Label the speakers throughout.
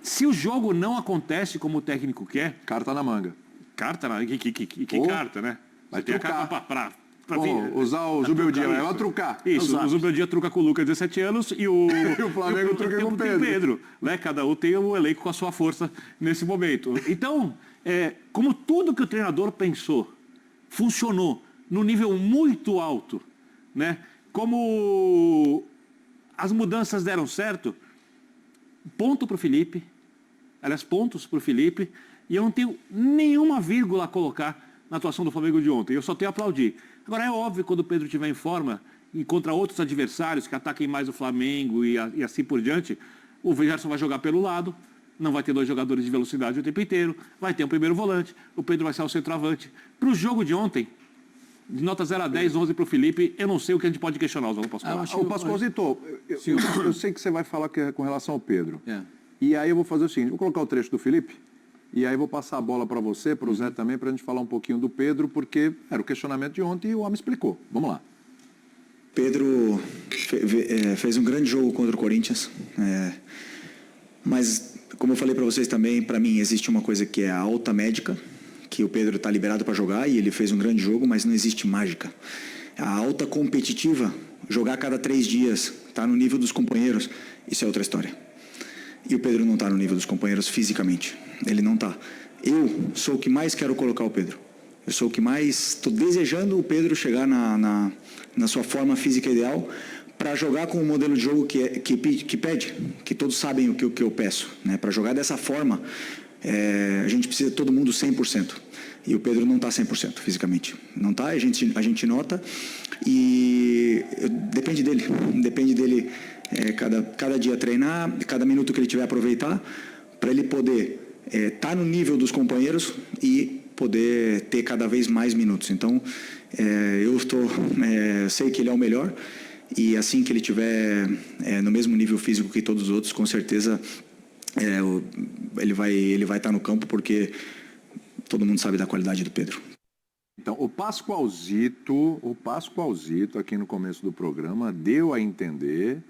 Speaker 1: Se o jogo não acontece como o técnico quer...
Speaker 2: Carta na manga.
Speaker 1: Carta? Que carta, né?
Speaker 2: Vai
Speaker 1: Tem a
Speaker 2: trucar.
Speaker 1: carta
Speaker 2: Usar o Zubeldia, vai trucar.
Speaker 1: Isso, o Zubeldia truca com o Lucas, 17 anos, e o
Speaker 2: Flamengo truca com o
Speaker 1: Pedro. Né? Cada um tem o elenco com a sua força nesse momento. Então, como tudo que o treinador pensou funcionou num nível muito alto, né? Como as mudanças deram certo, ponto para o Felipe, aliás, pontos para o Felipe, e eu não tenho nenhuma vírgula a colocar na atuação do Flamengo de ontem. Eu só tenho a aplaudir. Agora, é óbvio que quando o Pedro estiver em forma e contra outros adversários que ataquem mais o Flamengo e assim por diante, o Gerson vai jogar pelo lado, não vai ter 2 jogadores de velocidade o tempo inteiro, vai ter um primeiro volante, o Pedro vai ser o centroavante. Para o jogo de ontem, de nota 0 a 10, 11 para o Felipe, eu não sei o que a gente pode questionar, o Pascoal.
Speaker 2: O Pascoalzito, eu sei que você vai falar que é com relação ao Pedro. E aí eu vou fazer o seguinte, vou colocar o trecho do Felipe, e aí vou passar a bola para você, para o Zé também, para a gente falar um pouquinho do Pedro, porque era o questionamento de ontem e o homem explicou. Vamos lá.
Speaker 3: Pedro fez um grande jogo contra o Corinthians, mas, como eu falei para vocês também, para mim existe uma coisa que é a alta médica, que o Pedro está liberado para jogar e ele fez um grande jogo, mas não existe mágica. A alta competitiva, jogar a cada 3 dias, está no nível dos companheiros, isso é outra história. E o Pedro não está no nível dos companheiros fisicamente. Ele não está. Eu sou o que mais quero colocar o Pedro. Eu sou o que mais estou desejando o Pedro chegar na sua forma física ideal para jogar com o modelo de jogo que pede, que todos sabem o que eu peço. Né? Para jogar dessa forma, a gente precisa de todo mundo 100%. E o Pedro não está 100% fisicamente. Não está, a gente nota. E depende dele. Cada dia treinar, cada minuto que ele tiver aproveitar, para ele poder estar no nível dos companheiros e poder ter cada vez mais minutos. Então, eu sei que ele é o melhor e assim que ele tiver no mesmo nível físico que todos os outros, com certeza ele vai estar no campo, porque todo mundo sabe da qualidade do Pedro.
Speaker 2: Então, o Pascoalzito aqui no começo do programa deu a entender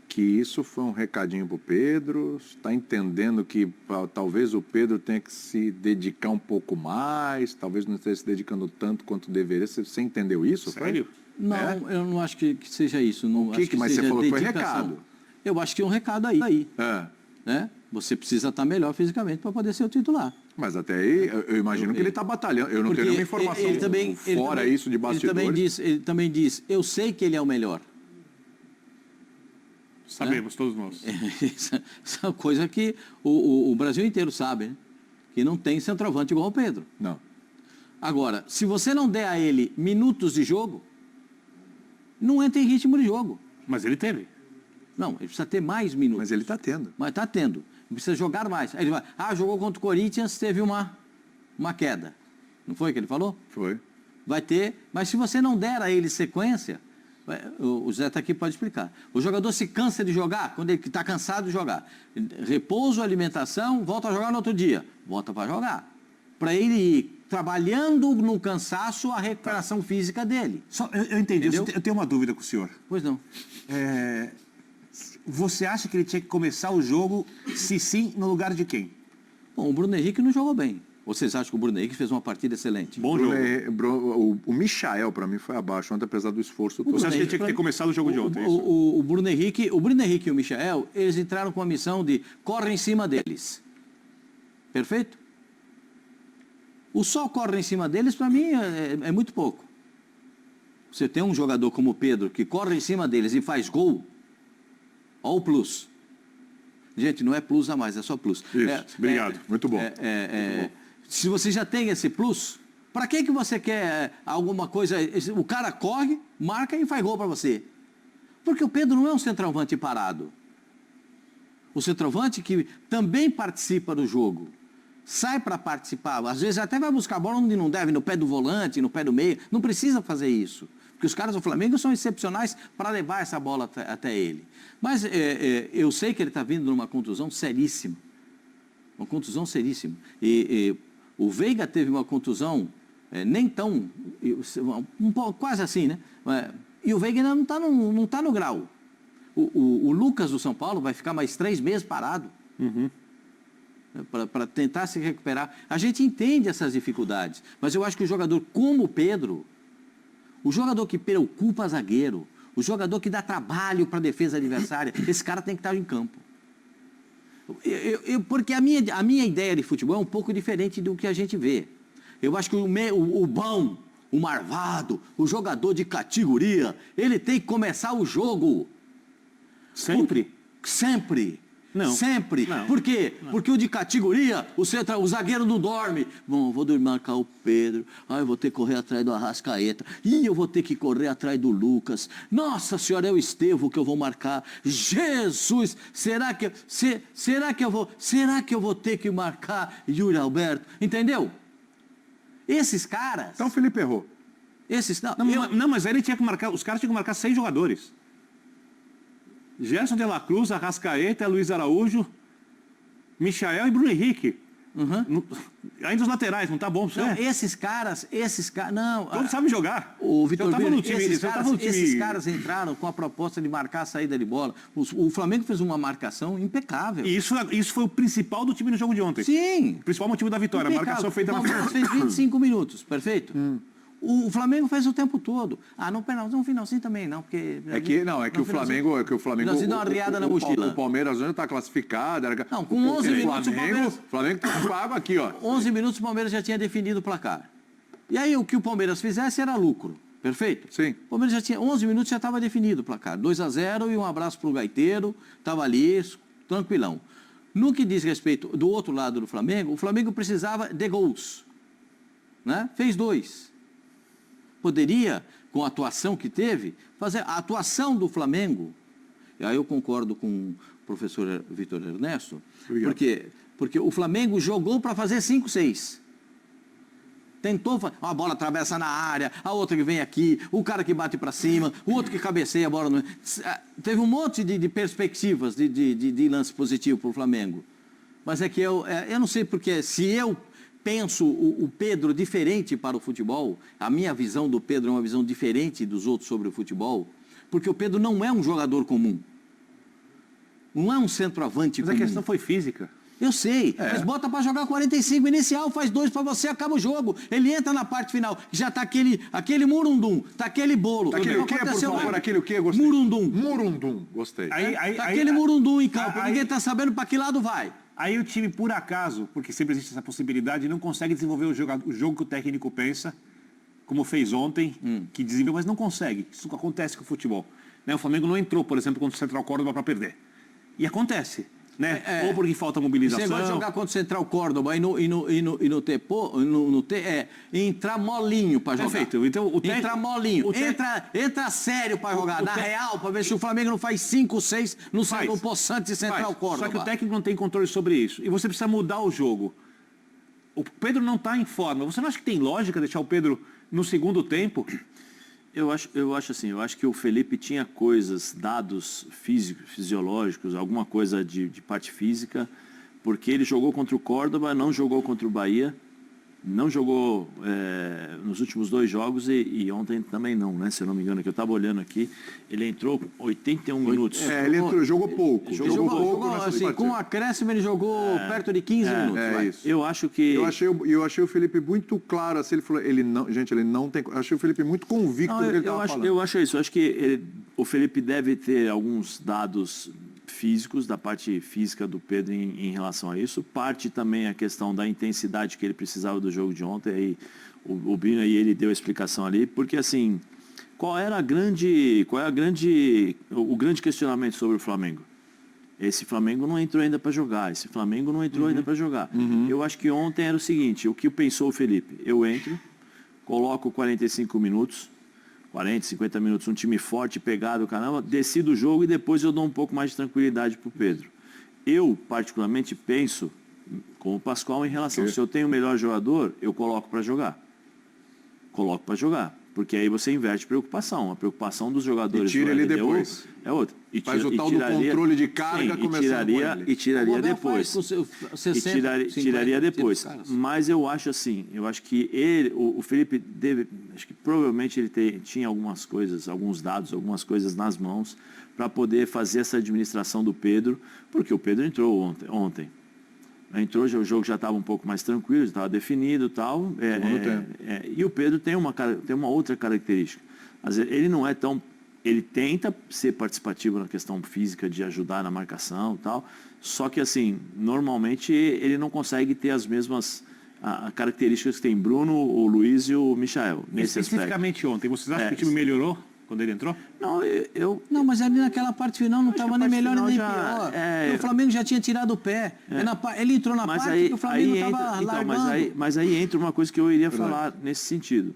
Speaker 2: que isso foi um recadinho para o Pedro, está entendendo que talvez o Pedro tenha que se dedicar um pouco mais, talvez não esteja se dedicando tanto quanto deveria. Você entendeu isso?
Speaker 1: Sério?
Speaker 4: Não, eu não acho que seja isso. Não,
Speaker 2: mas você falou que foi recado.
Speaker 4: Eu acho que é um recado aí. Né? Você precisa estar melhor fisicamente para poder ser o titular.
Speaker 2: Mas até aí, eu imagino que ele está batalhando. Eu não tenho nenhuma informação fora isso de bastidores.
Speaker 4: Ele também diz, eu sei que ele é o melhor.
Speaker 1: Sabemos, todos nós.
Speaker 4: Essa é uma coisa que o Brasil inteiro sabe, né? Que não tem centroavante igual ao Pedro.
Speaker 2: Não.
Speaker 4: Agora, se você não der a ele minutos de jogo, não entra em ritmo de jogo.
Speaker 1: Mas ele teve.
Speaker 4: Não, ele precisa ter mais minutos.
Speaker 2: Mas ele está tendo.
Speaker 4: Mas está tendo. Ele precisa jogar mais. Aí ele vai, jogou contra o Corinthians, teve uma queda. Não foi o que ele falou?
Speaker 2: Foi.
Speaker 4: Vai ter, mas se você não der a ele sequência, o Zé está aqui, pode explicar. O jogador se cansa de jogar, quando ele está cansado de jogar. Repouso, alimentação, volta a jogar no outro dia. Volta para jogar. Para ele ir trabalhando no cansaço a recuperação física dele.
Speaker 1: Eu entendi. Eu tenho uma dúvida com o senhor.
Speaker 4: Pois não.
Speaker 1: Você acha que ele tinha que começar o jogo, se sim, no lugar de quem?
Speaker 4: Bom, o Bruno Henrique não jogou bem. Vocês acham que o Bruno Henrique fez uma partida excelente?
Speaker 1: Bom jogo.
Speaker 2: O Michael, para mim, foi abaixo ontem, apesar do esforço.
Speaker 1: Você acha que ele tinha que ter começado o jogo de ontem?
Speaker 4: O Bruno Henrique e o Michael, eles entraram com a missão de corre em cima deles. Perfeito? O só corre em cima deles, para mim, é muito pouco. Você tem um jogador como o Pedro, que corre em cima deles e faz gol, olha o plus. Gente, não é plus a mais, é só plus.
Speaker 2: Isso, obrigado, muito bom.
Speaker 4: Muito bom. Se você já tem esse plus, para que você quer alguma coisa? O cara corre, marca e faz gol para você. Porque o Pedro não é um centroavante parado. O centroavante que também participa do jogo. Sai para participar. Às vezes até vai buscar a bola onde não deve, no pé do volante, no pé do meio. Não precisa fazer isso. Porque os caras do Flamengo são excepcionais para levar essa bola até ele. Mas eu sei que ele está vindo numa contusão seríssima. Uma contusão seríssima. O Veiga teve uma contusão nem tão... quase assim, né? E o Veiga ainda não tá no grau. O Lucas do São Paulo vai ficar mais 3 meses parado. para tentar se recuperar. A gente entende essas dificuldades, mas eu acho que o jogador como o Pedro, o jogador que preocupa zagueiro, o jogador que dá trabalho para a defesa adversária, esse cara tem que estar em campo. Porque a minha ideia de futebol é um pouco diferente do que a gente vê. Eu acho que o bom, o marvado, o jogador de categoria, ele tem que começar o jogo.
Speaker 1: Sempre?
Speaker 4: Sempre.
Speaker 1: Não.
Speaker 4: Sempre.
Speaker 1: Não.
Speaker 4: Por quê? Não. Porque o de categoria, o zagueiro não dorme. Bom, vou dormir, marcar o Pedro. Eu vou ter que correr atrás do Arrascaeta. Eu vou ter que correr atrás do Lucas. Nossa Senhora, é o Estevão que eu vou marcar. Jesus, será que eu vou ter que marcar Yuri Alberto? Entendeu? Esses caras...
Speaker 2: Então o Felipe errou.
Speaker 1: Não, mas aí ele tinha que marcar, os caras tinham que marcar 6 jogadores. Gerson de la Cruz, Arrascaeta, Luiz Araújo, Michael e Bruno Henrique.
Speaker 4: Uhum.
Speaker 1: Ainda os laterais, não tá bom?
Speaker 4: Não, esses caras, não.
Speaker 1: Todos sabem jogar.
Speaker 4: O Vitor esses caras entraram com a proposta de marcar a saída de bola. O Flamengo fez uma marcação impecável.
Speaker 1: E isso foi o principal do time no jogo de ontem.
Speaker 4: Sim.
Speaker 1: O principal motivo da vitória, impecável. A marcação feita na frente.
Speaker 4: Fez 25 minutos, perfeito? O Flamengo fez o tempo todo. No finalzinho também não, porque...
Speaker 2: o Flamengo...
Speaker 4: Nós deu uma riada na mochila.
Speaker 2: O Palmeiras já está classificado.
Speaker 4: Não, com 11 minutos
Speaker 2: o Flamengo está com água aqui, ó.
Speaker 4: 11 minutos o Palmeiras já tinha definido o placar. E aí o que o Palmeiras fizesse era lucro. Perfeito?
Speaker 2: Sim.
Speaker 4: O Palmeiras já tinha 11 minutos, já estava definido o placar. 2-0 e um abraço para o Gaiteiro. Estava ali, tranquilão. No que diz respeito do outro lado do Flamengo, o Flamengo precisava de gols. Né? Fez 2. Poderia, com a atuação que teve, fazer a atuação do Flamengo. E aí eu concordo com o professor Vitor Ernesto, porque o Flamengo jogou para fazer 5-6. Tentou, uma bola atravessa na área, a outra que vem aqui, o cara que bate para cima, o outro que cabeceia a bola. Teve um monte de perspectivas de lance positivo para o Flamengo. Mas é que eu não sei porque, se eu penso o Pedro diferente para o futebol, a minha visão do Pedro é uma visão diferente dos outros sobre o futebol, porque o Pedro não é um jogador comum. Não é um centroavante comum.
Speaker 1: Mas a questão foi física.
Speaker 4: Eu sei, mas bota para jogar 45 inicial, faz 2 para você, acaba o jogo. Ele entra na parte final, já tá aquele murundum, tá aquele bolo.
Speaker 2: Tá aquele o quê, por favor? Aquele o quê? Gostei.
Speaker 4: Murundum,
Speaker 2: gostei.
Speaker 4: Aquele murundum em campo, ninguém tá sabendo para que lado vai.
Speaker 1: Aí o time, por acaso, porque sempre existe essa possibilidade, não consegue desenvolver o jogo que o técnico pensa, como fez ontem, que desenvolveu, mas não consegue. Isso acontece com o futebol. Né? O Flamengo não entrou, por exemplo, contra o Central Córdoba para perder. E acontece. Né? Ou porque falta mobilização.
Speaker 4: Você gosta de jogar contra o Central Córdoba entrar molinho para jogar.
Speaker 1: Perfeito. Então,
Speaker 4: entrar molinho. Entra sério para jogar, na real, para ver se o Flamengo não faz 5, 6 no Poçante Central Córdoba.
Speaker 1: Só que o técnico não tem controle sobre isso. E você precisa mudar o jogo. O Pedro não está em forma. Você não acha que tem lógica deixar o Pedro no segundo tempo?
Speaker 5: Eu acho que o Felipe tinha coisas, dados fisiológicos, alguma coisa de parte física, porque ele jogou contra o Córdoba, não jogou contra o Bahia, não jogou nos últimos 2 jogos e ontem também não, né? Se eu não me engano, que eu estava olhando aqui, ele entrou 81 minutos.
Speaker 2: Ele jogou pouco.
Speaker 4: Jogou pouco assim, com o acréscimo ele jogou perto de 15 minutos.
Speaker 2: Isso.
Speaker 5: Eu acho que...
Speaker 2: Eu achei o Felipe muito claro, assim, ele falou, ele não tem... Eu achei o Felipe muito convicto do que ele estava falando.
Speaker 5: Eu acho isso, eu acho que o Felipe deve ter alguns dados físicos, da parte física do Pedro em relação a isso. Parte também a questão da intensidade que ele precisava do jogo de ontem. Aí o Bino aí ele deu a explicação ali, porque assim, o grande questionamento sobre o Flamengo? Esse Flamengo não entrou ainda para jogar, Eu acho que ontem era o seguinte, o que pensou o Felipe? Eu entro, coloco 45 minutos, 40, 50 minutos, um time forte, pegado, caramba, decido o jogo e depois eu dou um pouco mais de tranquilidade para o Pedro. Eu, particularmente, penso, como o Pascoal, em relação, se eu tenho o melhor jogador, eu coloco para jogar. Porque aí você inverte preocupação. A preocupação dos jogadores...
Speaker 2: E tira ele depois.
Speaker 5: É outra.
Speaker 2: Faz o tal do controle de carga começando com ele.
Speaker 5: E tiraria depois. Tiraria depois. Mas eu acho assim, que o Felipe acho que provavelmente ele tinha algumas coisas, alguns dados, algumas coisas nas mãos para poder fazer essa administração do Pedro, porque o Pedro entrou ontem. Entrou, o jogo já estava um pouco mais tranquilo, já estava definido e tal. E o Pedro tem uma outra característica. Às vezes, ele não é tão... Ele tenta ser participativo na questão física, de ajudar na marcação e tal, só que, assim, normalmente ele não consegue ter as mesmas características que tem Bruno, o Luiz e o Michael, nesse
Speaker 1: Especificamente
Speaker 5: aspecto.
Speaker 1: ontem, vocês acham que o time melhorou quando ele entrou?
Speaker 5: Não,
Speaker 4: mas ali naquela parte final não estava nem melhor nem pior. O Flamengo já tinha tirado o pé. Ele entrou na parte que o Flamengo estava largando.
Speaker 5: Mas aí entra uma coisa que eu iria falar nesse sentido.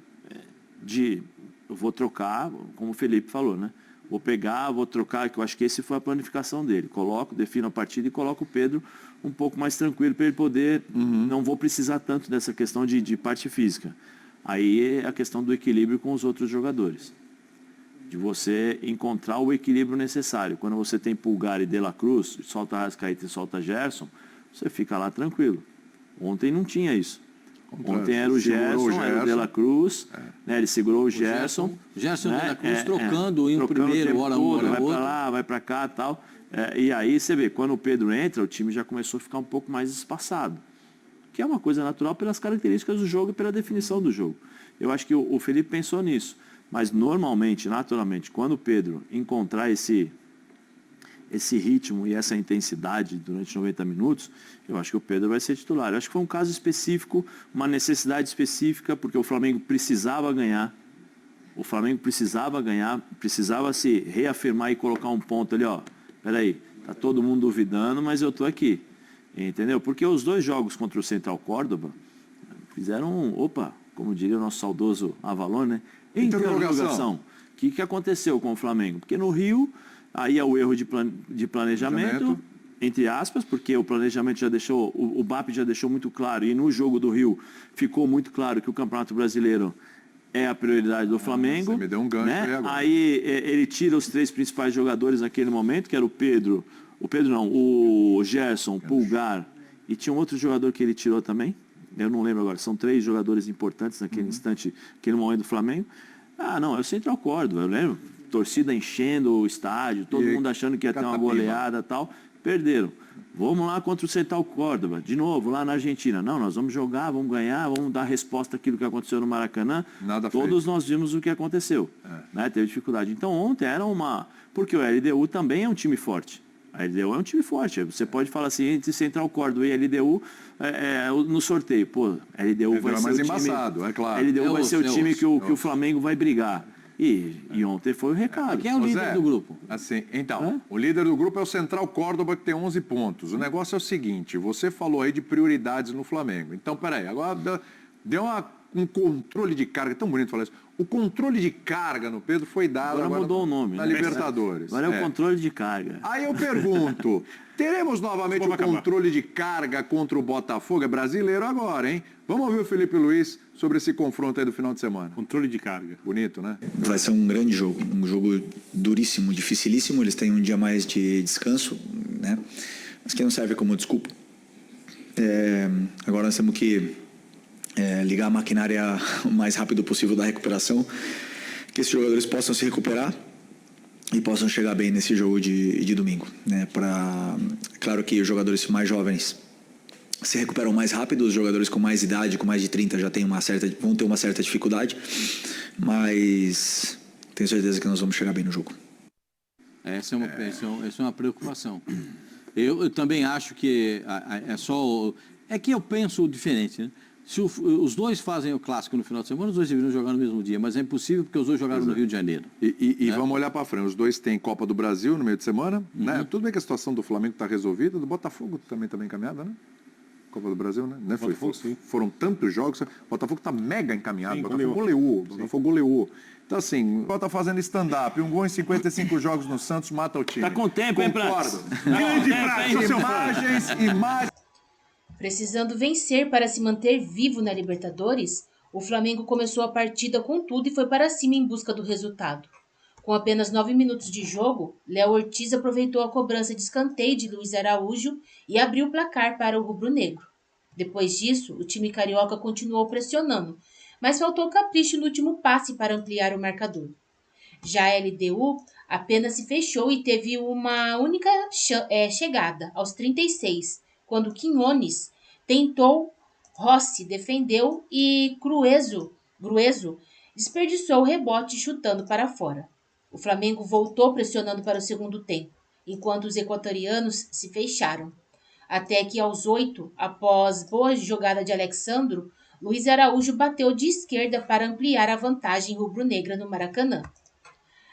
Speaker 5: Eu vou trocar, como o Felipe falou, né? Vou trocar, que eu acho que esse foi a planificação dele. Defino a partida e coloco o Pedro um pouco mais tranquilo para ele poder... Não vou precisar tanto dessa questão de parte física. Aí é a questão do equilíbrio com os outros jogadores. De você encontrar o equilíbrio necessário. Quando você tem Pulgar e De La Cruz, solta Arrascaeta e solta Gerson, você fica lá tranquilo. Ontem não tinha isso. Ontem era o Gerson, era o De La Cruz, né? Ele segurou o Gerson.
Speaker 4: Gerson e De La Cruz trocando em um primeiro, hora um, hora
Speaker 5: vai
Speaker 4: outro.
Speaker 5: para lá, vai para cá e tal. E aí você vê, quando o Pedro entra, o time já começou a ficar um pouco mais espaçado. Que é uma coisa natural pelas características do jogo e pela definição do jogo. Eu acho que o Felipe pensou nisso. Mas normalmente, naturalmente, quando o Pedro encontrar esse ritmo e essa intensidade durante 90 minutos, eu acho que o Pedro vai ser titular. Eu acho que foi um caso específico, uma necessidade específica, porque o Flamengo precisava ganhar. O Flamengo precisava se reafirmar e colocar um ponto ali, ó. Peraí, tá todo mundo duvidando, mas eu tô aqui. Entendeu? Porque os dois jogos contra o Central Córdoba fizeram, como diria o nosso saudoso Avalon, né? Interrogação. O que aconteceu com o Flamengo? Porque no Rio, aí é o erro de planejamento, entre aspas, porque o planejamento já deixou, o BAP já deixou muito claro, e no jogo do Rio ficou muito claro que o Campeonato Brasileiro é a prioridade do Flamengo. Você
Speaker 2: me deu um gancho aí agora.
Speaker 5: Aí ele tira os três principais jogadores naquele momento, que era o Gerson, Pulgar, e tinha um outro jogador que ele tirou também, eu não lembro agora, são 3 jogadores importantes naquele instante, naquele momento do Flamengo. É o Central Córdoba, eu lembro, torcida enchendo o estádio, todo mundo achando que ia ter uma goleada e tal, perderam. Vamos lá contra o Central Córdoba, de novo, lá na Argentina. Não, nós vamos jogar, vamos ganhar, vamos dar resposta àquilo que aconteceu no Maracanã. Todos nós vimos o que aconteceu. Né? Teve dificuldade. Então ontem era porque o LDU também é um time forte. A LDU é um time forte. Você pode falar assim, entre Central Córdoba e LDU, no sorteio. LDU vai ser
Speaker 2: mais
Speaker 5: o time...
Speaker 2: embaçado, é claro.
Speaker 5: LDU vai ser o time que o Flamengo vai brigar. E ontem foi o recado.
Speaker 4: Quem é o líder do grupo?
Speaker 2: Assim, então, o líder do grupo é o Central Córdoba, que tem 11 pontos. O negócio é o seguinte, você falou aí de prioridades no Flamengo. Então, peraí, agora deu um controle de carga, tão bonito falar isso. O controle de carga no Pedro foi dado
Speaker 5: agora mudou o nome,
Speaker 2: na Libertadores.
Speaker 5: Agora é o controle de carga.
Speaker 2: Aí eu pergunto, teremos novamente o controle de carga contra o Botafogo? É brasileiro agora, hein? Vamos ouvir o Felipe Luiz sobre esse confronto aí do final de semana.
Speaker 1: Controle de carga.
Speaker 2: Bonito, né?
Speaker 3: Vai ser um grande jogo, um jogo duríssimo, dificilíssimo. Eles têm um dia mais de descanso, né? Mas que não serve como desculpa. Agora nós temos que ligar a maquinária o mais rápido possível da recuperação, que esses jogadores possam se recuperar e possam chegar bem nesse jogo de domingo, né? Claro que os jogadores mais jovens se recuperam mais rápido, os jogadores com mais idade, com mais de 30 já vão ter uma certa dificuldade, mas tenho certeza que nós vamos chegar bem no jogo.
Speaker 4: Essa é uma preocupação. Eu também acho que é que eu penso diferente, né? Se os dois fazem o clássico no final de semana, os dois deveriam jogar no mesmo dia, mas é impossível porque os dois jogaram no Rio de Janeiro.
Speaker 2: E vamos olhar para frente, os dois têm Copa do Brasil no meio de semana, né? Tudo bem que a situação do Flamengo está resolvida, do Botafogo também está bem encaminhada, né? Copa do Brasil, né? Foram tantos jogos, o Botafogo está mega encaminhado, o Botafogo goleou. Então, assim, o está fazendo stand-up, um gol em 55 jogos no Santos mata o time.
Speaker 5: Tá com tempo, hein, Prats?
Speaker 2: Grande Prats, imagens.
Speaker 6: Precisando vencer para se manter vivo na Libertadores, o Flamengo começou a partida com tudo e foi para cima em busca do resultado. Com apenas 9 minutos de jogo, Léo Ortiz aproveitou a cobrança de escanteio de Luiz Araújo e abriu o placar para o rubro-negro. Depois disso, o time carioca continuou pressionando, mas faltou capricho no último passe para ampliar o marcador. Já a LDU apenas se fechou e teve uma única chegada, aos 36, quando Quinones tentou, Rossi defendeu e Gruezo desperdiçou o rebote chutando para fora. O Flamengo voltou pressionando para o segundo tempo, enquanto os equatorianos se fecharam. Até que aos 8, após boa jogada de Alexandro, Luiz Araújo bateu de esquerda para ampliar a vantagem rubro-negra no Maracanã.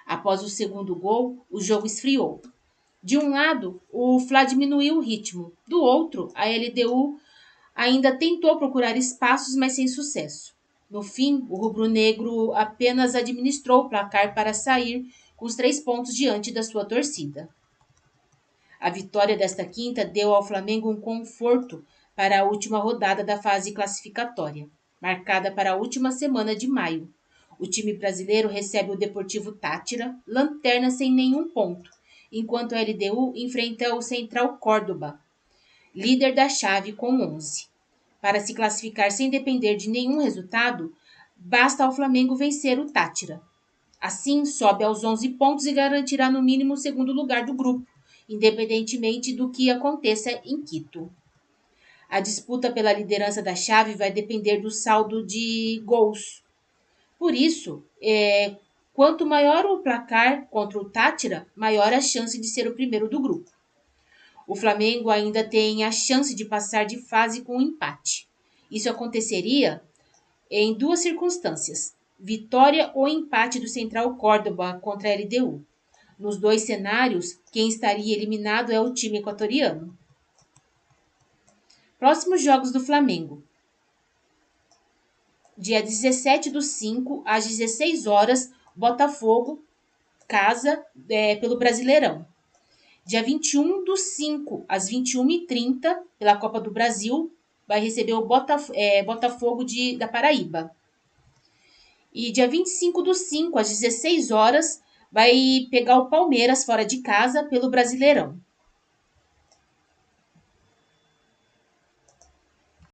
Speaker 6: Após o segundo gol, o jogo esfriou. De um lado, o Fla diminuiu o ritmo. Do outro, a LDU ainda tentou procurar espaços, mas sem sucesso. No fim, o rubro-negro apenas administrou o placar para sair com os 3 pontos diante da sua torcida. A vitória desta quinta deu ao Flamengo um conforto para a última rodada da fase classificatória, marcada para a última semana de maio. O time brasileiro recebe o Deportivo Táchira, lanterna sem nenhum ponto, enquanto a LDU enfrenta o Central Córdoba, líder da chave com 11. Para se classificar sem depender de nenhum resultado, basta ao Flamengo vencer o Táchira. Assim, sobe aos 11 pontos e garantirá no mínimo o segundo lugar do grupo, independentemente do que aconteça em Quito. A disputa pela liderança da chave vai depender do saldo de gols. Por isso, quanto maior o placar contra o Táchira, maior a chance de ser o primeiro do grupo. O Flamengo ainda tem a chance de passar de fase com um empate. Isso aconteceria em 2 circunstâncias: vitória ou empate do Central Córdoba contra a LDU. Nos 2 cenários, quem estaria eliminado é o time equatoriano. Próximos jogos do Flamengo. Dia 17/5, às 16 horas, Botafogo, casa, pelo Brasileirão. Dia 21/5, às 21h30, pela Copa do Brasil, vai receber o Botafogo da Paraíba. E dia 25/5, às 16 horas, vai pegar o Palmeiras fora de casa pelo Brasileirão.